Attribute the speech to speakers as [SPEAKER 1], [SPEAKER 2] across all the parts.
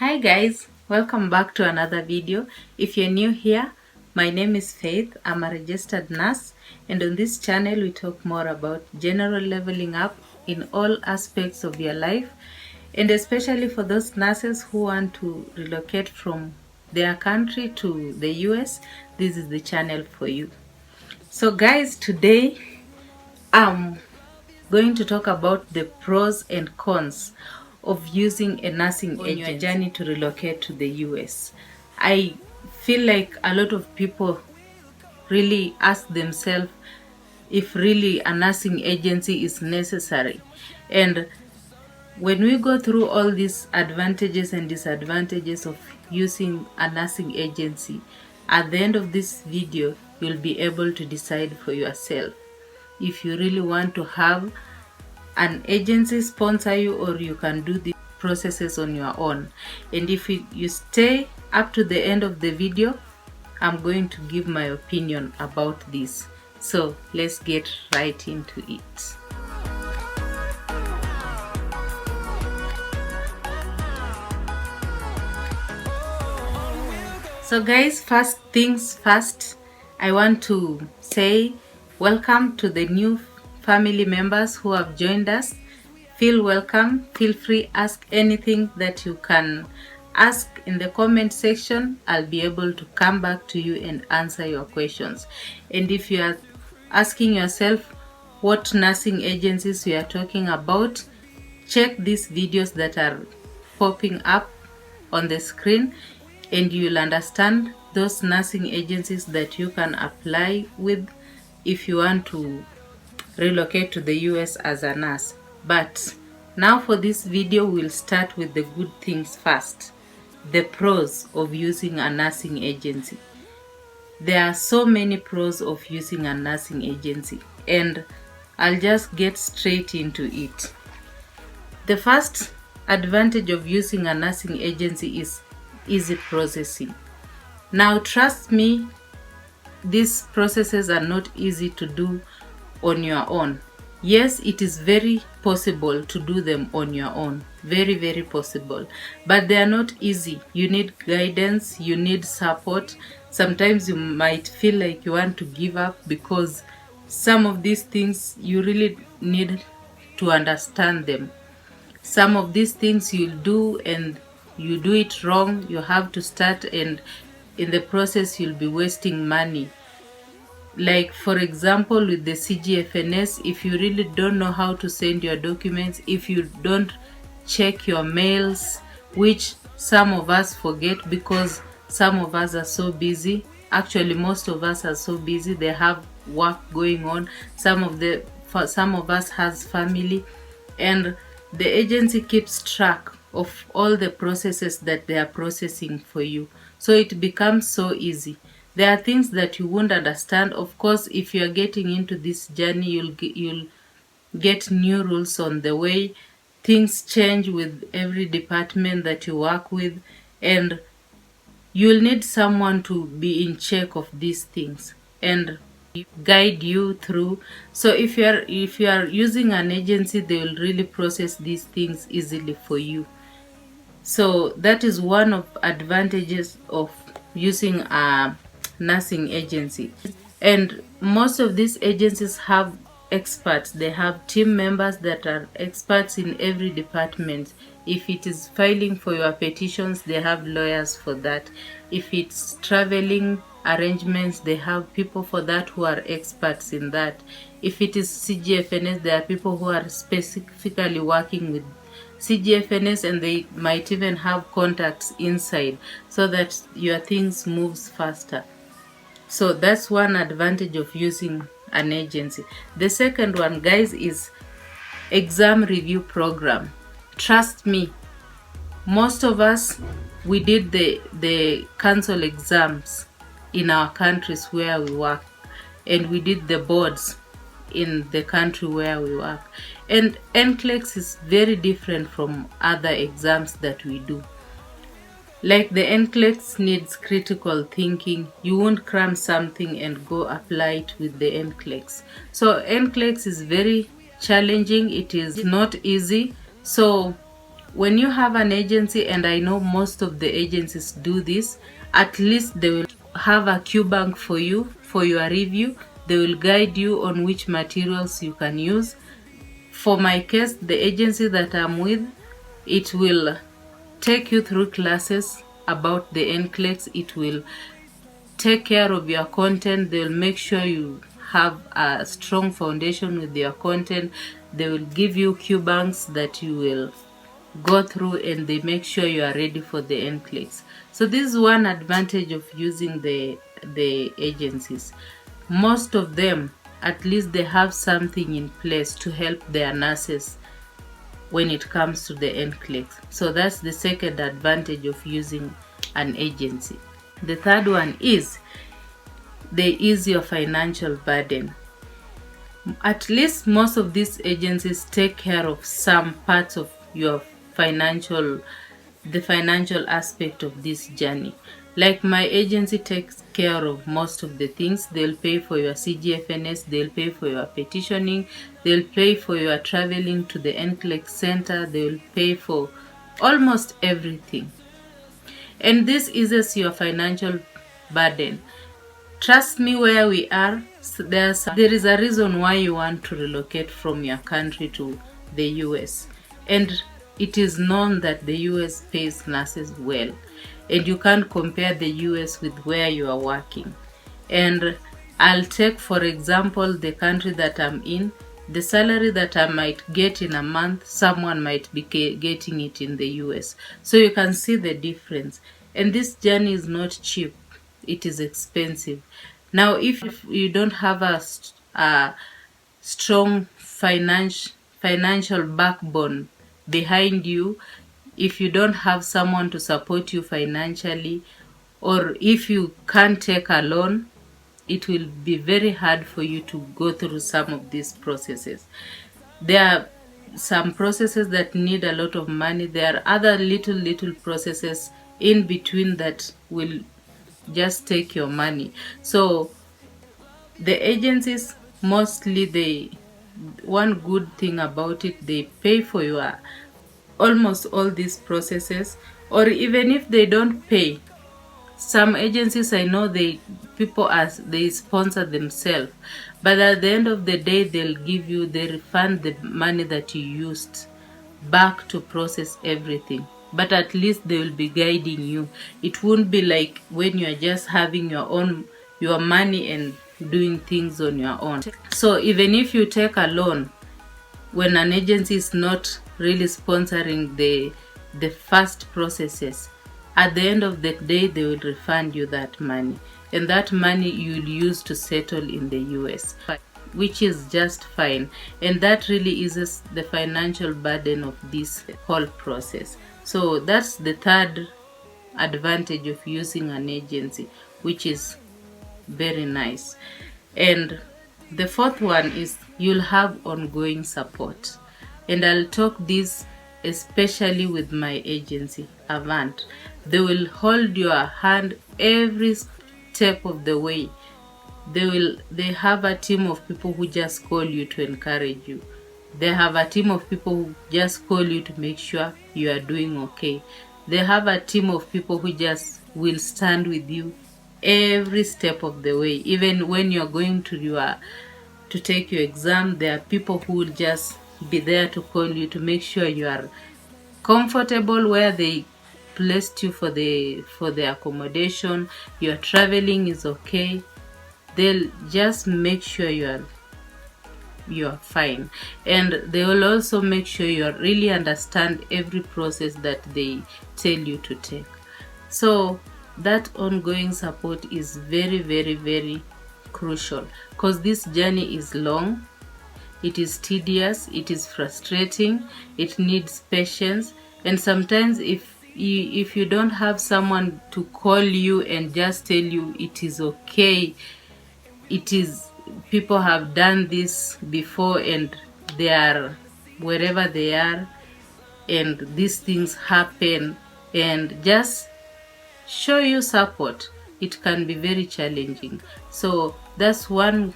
[SPEAKER 1] Hi guys, welcome back to another video. If you're new here, my name is Faith. I'm a registered nurse, and on this channel we talk more about general leveling up in all aspects of your life, and especially for those nurses who want to relocate from their country to the US, this is the channel for you. So guys, today I'm going to talk about the pros and cons of using a nursing agent on your journey to relocate to the US. I feel like a lot of people really ask themselves if really a nursing agency is necessary. And when we go through all these advantages and disadvantages of using a nursing agency, at the end of this video, you'll be able to decide for yourself if you really want to have an agency sponsor you, or you can do the processes on your own. And if you stay up to the end of the video, I'm going to give my opinion about this. So let's get right into it. So guys, first things first, I want to say welcome to the new family members who have joined us. Feel welcome. Feel free, ask anything that you can ask in the comment section. I'll be able to come back to you and answer your questions. And if you are asking yourself what nursing agencies we are talking about, check these videos that are popping up on the screen, and you'll understand those nursing agencies that you can apply with if you want to relocate to the US as a nurse. But now for this video, we'll start with the good things first. The pros of using a nursing agency. There are so many pros of using a nursing agency, and I'll just get straight into it. The first advantage of using a nursing agency is easy processing. Now trust me, these processes are not easy to do on your own. Yes, it is very possible to do them on your own. Very, very possible. But they are not easy. You need guidance, you need support. Sometimes you might feel like you want to give up because some of these things you really need to understand them. Some of these things you'll do and you do it wrong. You have to start, and in the process you'll be wasting money. Like for example with the CGFNS, if you really don't know how to send your documents, if you don't check your mails, which some of us forget because some of us are so busy. Actually most of us are so busy, they have work going on. Some of us has family, and the agency keeps track of all the processes that they are processing for you, so it becomes so easy. There are things that you won't understand. Of course, if you are getting into this journey, you'll get new rules on the way. Things change with every department that you work with, and you'll need someone to be in check of these things and guide you through. So if you are using an agency, they will really process these things easily for you. So that is one of advantages of using a nursing agency. And most of these agencies have experts. They have team members that are experts in every department. If it is filing for your petitions, they have lawyers for that. If it's traveling arrangements, they have people for that who are experts in that. If it is CGFNS, there are people who are specifically working with CGFNS, and they might even have contacts inside so that your things moves faster. So that's one advantage of using an agency. The second one, guys, is exam review program. Trust me, most of us, we did the council exams in our countries where we work, and we did the boards in the country where we work. And NCLEX is very different from other exams that we do. Like the NCLEX needs critical thinking. You won't cram something and go apply it with the NCLEX. So NCLEX is very challenging. It is not easy. So when you have an agency, and I know most of the agencies do this, at least they will have a Q bank for you for your review. They will guide you on which materials you can use. For my case, the agency that I'm with, it will take you through classes about the NCLEX. It will take care of your content. They'll make sure you have a strong foundation with your content. They will give you Q banks that you will go through, and they make sure you are ready for the NCLEX. So this is one advantage of using the agencies. Most of them, at least they have something in place to help their nurses when it comes to the NCLEX. So that's the second advantage of using an agency. The third one is they ease your financial burden. At least most of these agencies take care of some parts of your the financial aspect of this journey. Like my agency takes care of most of the things. They'll pay for your CGFNS, they'll pay for your petitioning, they'll pay for your traveling to the NCLEX center, they'll pay for almost everything. And this eases your financial burden. Trust me, where we are, there is a reason why you want to relocate from your country to the US. And it is known that the US pays nurses well. And you can't compare the US with where you are working. And I'll take, for example, the country that I'm in. The salary that I might get in a month, someone might be getting it in the US. So you can see the difference. And this journey is not cheap. It is expensive. Now, if you don't have a strong financial backbone behind you, if you don't have someone to support you financially, or if you can't take a loan, it will be very hard for you to go through some of these processes. There are some processes that need a lot of money. There are other little processes in between that will just take your money. So the agencies, mostly, one good thing about it, they pay for your almost all these processes. Or even if they don't pay, some agencies, I know they sponsor themselves, but at the end of the day, they refund the money that you used back to process everything. But at least they will be guiding you. It won't be like when you're just having your money and doing things on your own. So even if you take a loan, when an agency is not really sponsoring the first processes, at the end of the day, they will refund you that money. And that money you'll use to settle in the US, which is just fine. And that really eases the financial burden of this whole process. So that's the third advantage of using an agency, which is very nice. And the fourth one is you'll have ongoing support. And I'll talk this especially with my agency, Avant. They will hold your hand every step of the way. They have a team of people who just call you to encourage you. They have a team of people who just call you to make sure you are doing okay. They have a team of people who just will stand with you every step of the way. Even when you're going to take your exam, there are people who will just be there to call you to make sure you are comfortable where they placed you for the accommodation. Your traveling is okay. They'll just make sure you are fine, and they will also make sure you really understand every process that they tell you to take. So that ongoing support is very, very, very crucial, because this journey is long, it is tedious, it is frustrating, it needs patience. And sometimes if you don't have someone to call you and just tell you it is okay, people have done this before and they are wherever they are and these things happen, and just show you support, it can be very challenging. So that's one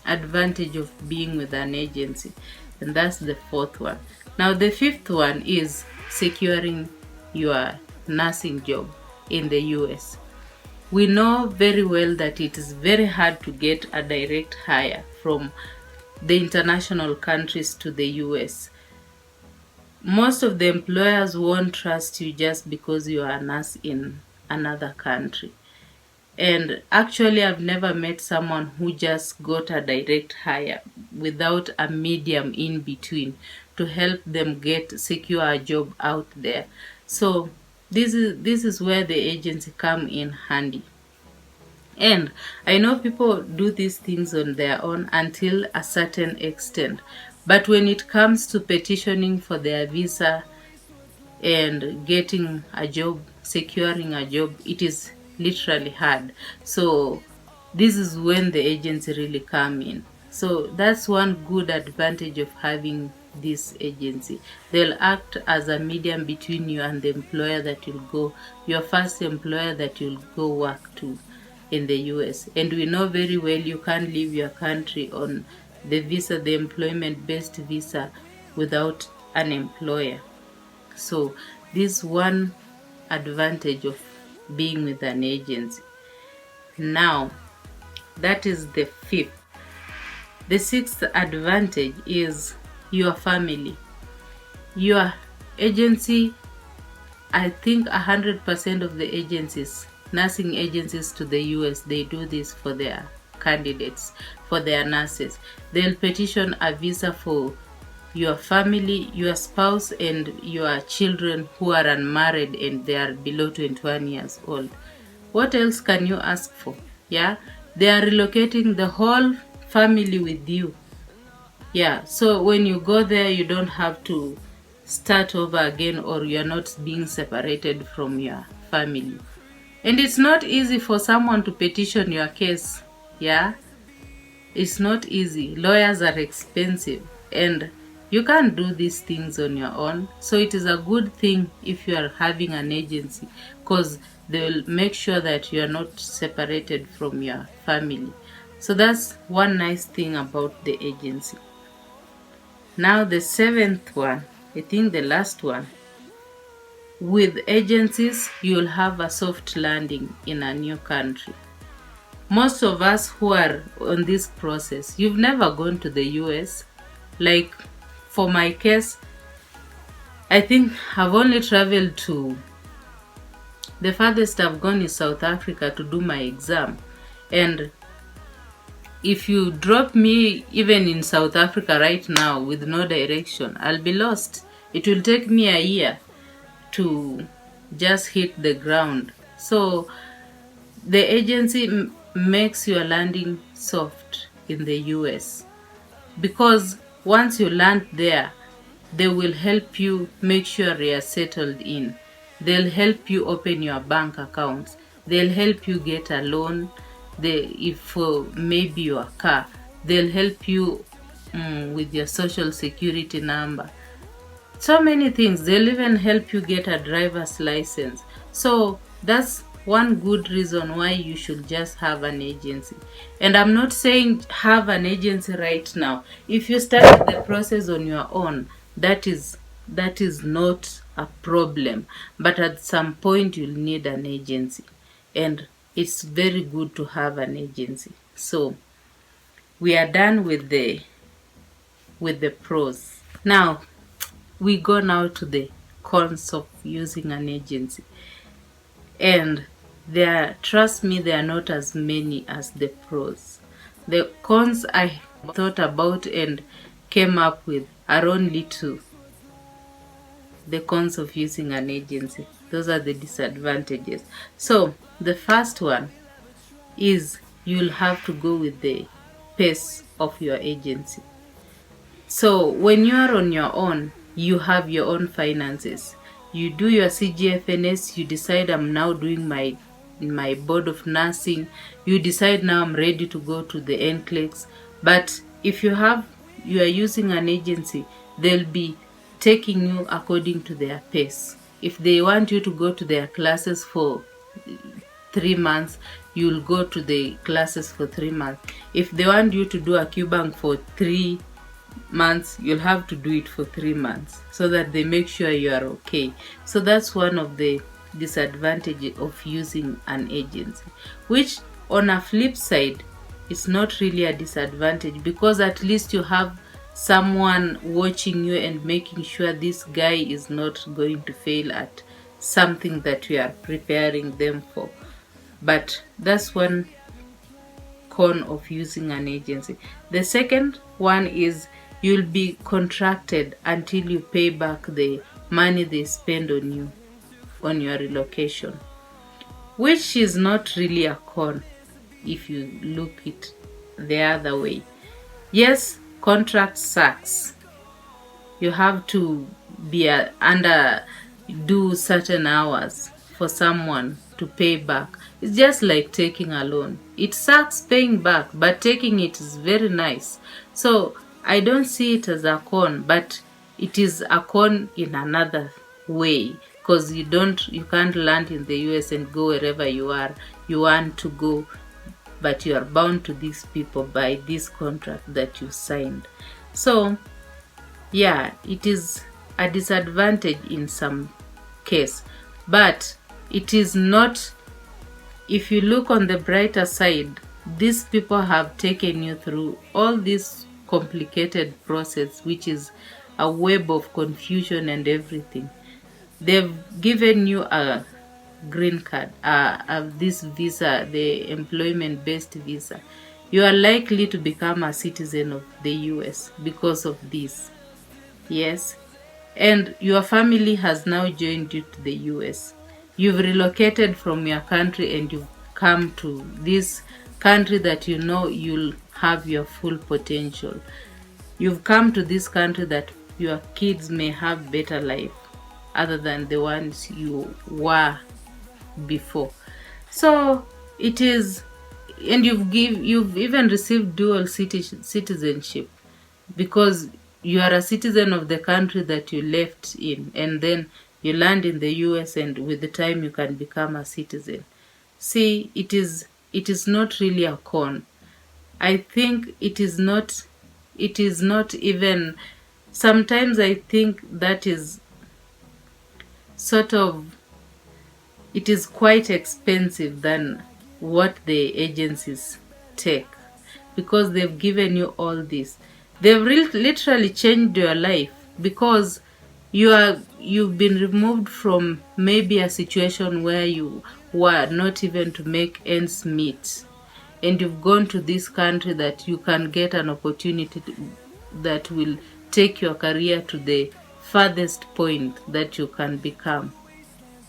[SPEAKER 1] advantage of being with an agency, and that's the fourth one. Now the fifth one is securing your nursing job in the US. We know very well that it is very hard to get a direct hire from the international countries to the US. Most of the employers won't trust you just because you are a nurse in another country. And actually, I've never met someone who just got a direct hire without a medium in between to help them secure a job out there. So this is where the agency come in handy. And I know people do these things on their own until a certain extent. But when it comes to petitioning for their visa and getting a job, securing a job, it is literally hard. So this is when the agency really come in. So that's one good advantage of having this agency. They'll act as a medium between you and the employer that you'll go, your first employer that you'll go work to in the US. And we know very well you can't leave your country on the visa, the employment-based visa, without an employer. So this one advantage of being with an agency. Now, that is the fifth. The sixth advantage is your family. Your agency, I think 100% of the agencies, nursing agencies to the US, they do this for their candidates, for their nurses. They'll petition a visa for your family, your spouse, and your children who are unmarried and they are below 21 years old. What else can you ask for? Yeah, they are relocating the whole family with you. Yeah, so when you go there, you don't have to start over again, or you're not being separated from your family. And it's not easy for someone to petition your case. Yeah, it's not easy. Lawyers are expensive and you can't do these things on your own. So it is a good thing if you are having an agency, because they will make sure that you are not separated from your family. So that's one nice thing about the agency. Now the seventh one, I think the last one. With agencies, you'll have a soft landing in a new country. Most of us who are on this process, you've never gone to the US. Like for my case, I think I've only traveled to, the farthest I've gone is South Africa to do my exam. And if you drop me even in South Africa right now with no direction, I'll be lost. It will take me a year to just hit the ground. So the agency makes your landing soft in the US, because once you land there, they will help you make sure you are settled in. They'll help you open your bank accounts. They'll help you get a loan. If maybe your car, they'll help you with your social security number. So many things. They'll even help you get a driver's license. So that's one good reason why you should just have an agency. And I'm not saying have an agency right now. If you start the process on your own, that is not a problem. But at some point you'll need an agency. And it's very good to have an agency. So we are done with the pros. Now we go now to the cons of using an agency. And trust me, there are not as many as the pros. The cons I thought about and came up with are only two. The cons of using an agency. Those are the disadvantages. So the first one is you'll have to go with the pace of your agency. So when you are on your own, you have your own finances. You do your CGFNS, you decide I'm now doing my board of nursing. You decide now I'm ready to go to the NCLEX. But if you are using an agency, they'll be taking you according to their pace. If they want you to go to their classes for 3 months, you'll go to the classes for 3 months. If they want you to do a QBank for 3 months, you'll have to do it for 3 months so that they make sure you are okay. So that's one of the disadvantages of using an agency, which on a flip side, it's not really a disadvantage, because at least you have someone watching you and making sure this guy is not going to fail at something that we are preparing them for. But that's one con of using an agency. The second one is you'll be contracted until you pay back the money they spend on you on your relocation, which is not really a con if you look it the other way. Yes, contract sucks. You have to be do certain hours for someone to pay back. It's just like taking a loan. It sucks paying back, but taking it is very nice. So I don't see it as a con, but it is a con in another way, because you can't land in the US and go wherever you want to go, but you are bound to these people by this contract that you signed. So yeah, it is a disadvantage in some case, but it is not. If you look on the brighter side, these people have taken you through all this complicated process, which is a web of confusion and everything. They've given you a green card, this visa, the employment-based visa. You are likely to become a citizen of the US because of this. Yes, and your family has now joined you to the US. You've relocated from your country and you've come to this country that you know you'll have your full potential. You've come to this country that your kids may have better life other than the ones you were before. So it is, and you've even received dual citizenship, because you are a citizen of the country that you left in, and then you land in the US, and with the time you can become a citizen. See, it is not really a con. I think it is not even, sometimes I think that is sort of, it is quite expensive than what the agencies take, because they've given you all this. They've literally changed your life, because you've been removed from maybe a situation where you were not even to make ends meet, and you've gone to this country that you can get an opportunity that will take your career to the farthest point that you can become,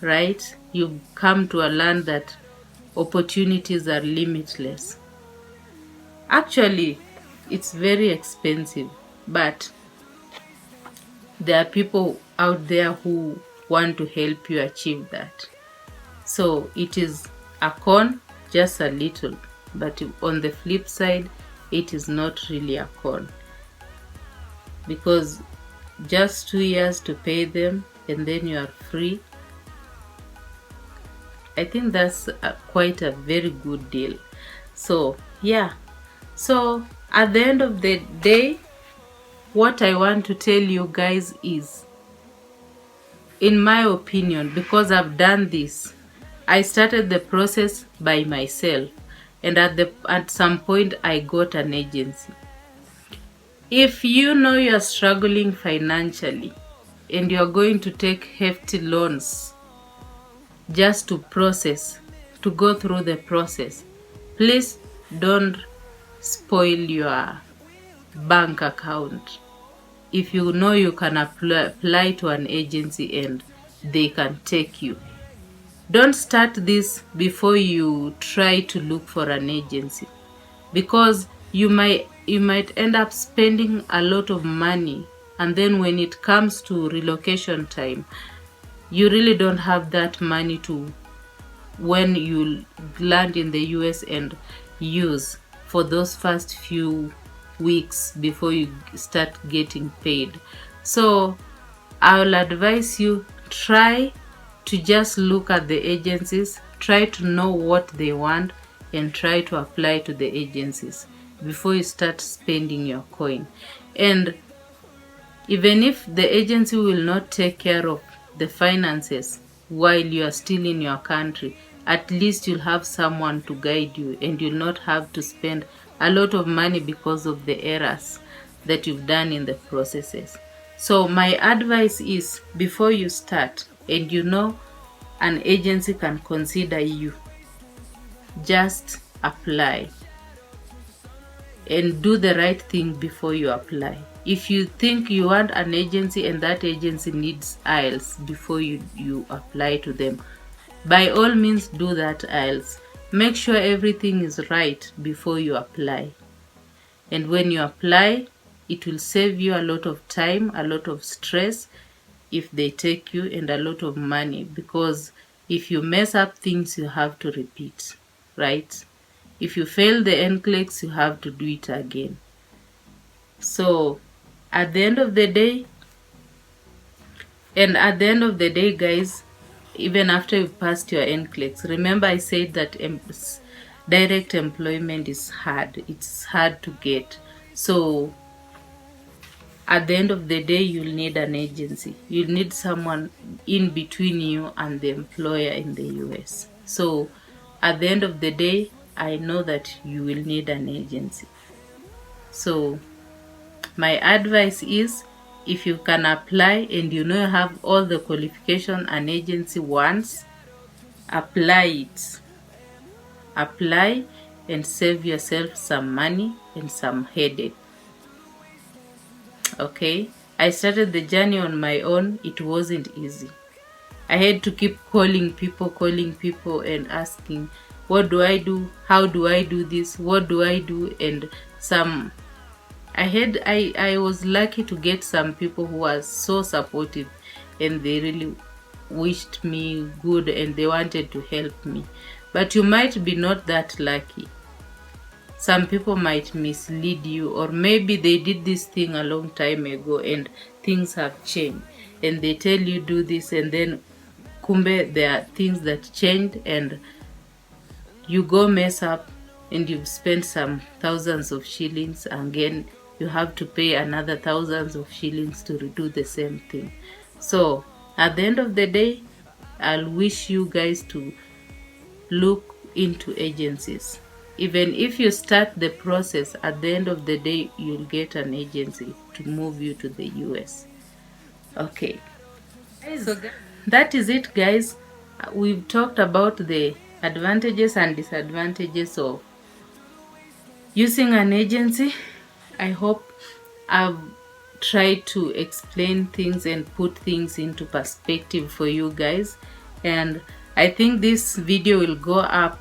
[SPEAKER 1] right? You've come to a land that opportunities are limitless. Actually, it's very expensive, but there are people out there who want to help you achieve that. So it is a con, just a little, but on the flip side, it is not really a con, because just 2 years to pay them and then you are free. I think that's quite a very good deal. So yeah, so at the end of the day, what I want to tell you guys is, in my opinion, because I've done this, I started the process by myself, and at some point I got an agency. If you know you're struggling financially and you're going to take hefty loans just to go through the process, please don't spoil your bank account. If you know you can apply to an agency and they can take you, don't start this before you try to look for an agency, because you might end up spending a lot of money, and then when it comes to relocation time, you really don't have that money to, when you land in the US, and use for those first few weeks before you start getting paid. So I will advise you, try to just look at the agencies, try to know what they want, and try to apply to the agencies before you start spending your coin. And Even if the agency will not take care of the finances while you are still in your country, at least you'll have someone to guide you and you'll not have to spend a lot of money because of the errors that you've done in the processes. So my advice is, before you start and you know an agency can consider you, just apply and do the right thing before you apply. If you think you want an agency and that agency needs IELTS before you apply to them, by all means do that IELTS. Make sure everything is right before you apply. And when you apply, it will save you a lot of time, a lot of stress if they take you, and a lot of money, because if you mess up things, you have to repeat, right? If you fail the NCLEX, you have to do it again. So at the end of the day, guys, even after you passed your NCLEX, remember I said that direct employment is hard. It's hard to get. So at the end of the day, you'll need an agency. You'll need someone in between you and the employer in the US. So at the end of the day, I know that you will need an agency. So my advice is, if you can apply and you know you have all the qualification an agency wants, apply it. Apply and save yourself some money and some headache. Okay, I started the journey on my own. It wasn't easy. I had to keep calling people and asking, what do I do? How do I do this? What do I do? And I was lucky to get some people who were so supportive and they really wished me good and they wanted to help me. But you might be not that lucky. Some people might mislead you, or maybe they did this thing a long time ago and things have changed and they tell you do this, and then kumbe there are things that changed and you go mess up and you've spent some thousands of shillings, and again you have to pay another thousands of shillings to redo the same thing. So at the end of the day, I'll wish you guys to look into agencies. Even if you start the process, at the end of the day, you'll get an agency to move you to the US. Okay. So that is it, guys. We've talked about the advantages and disadvantages of using an agency. I hope I've tried to explain things and put things into perspective for you guys. And I think this video will go up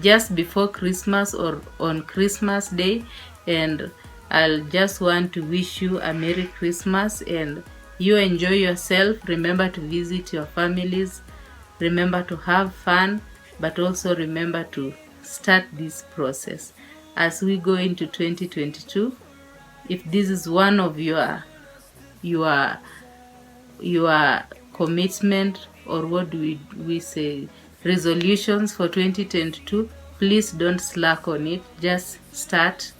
[SPEAKER 1] just before Christmas or on Christmas Day, and I'll just want to wish you a Merry Christmas and you enjoy yourself. Remember to visit your families, remember to have fun, but also remember to start this process as we go into 2022. If this is one of your commitment, or what do we say, resolutions for 2022, please don't slack on it. Just start.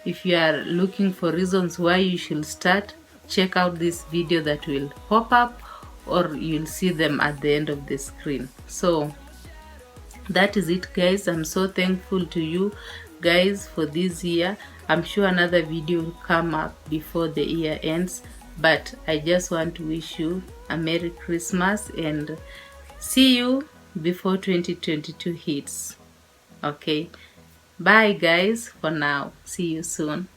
[SPEAKER 1] If you are looking for reasons why you should start, check out this video that will pop up, or you'll see them at the end of the screen. So that is it, guys. I'm so thankful to you guys for this year. I'm sure another video will come up before the year ends, but I just want to wish you a Merry Christmas and see you before 2022 hits. Okay, bye guys for now. See you soon.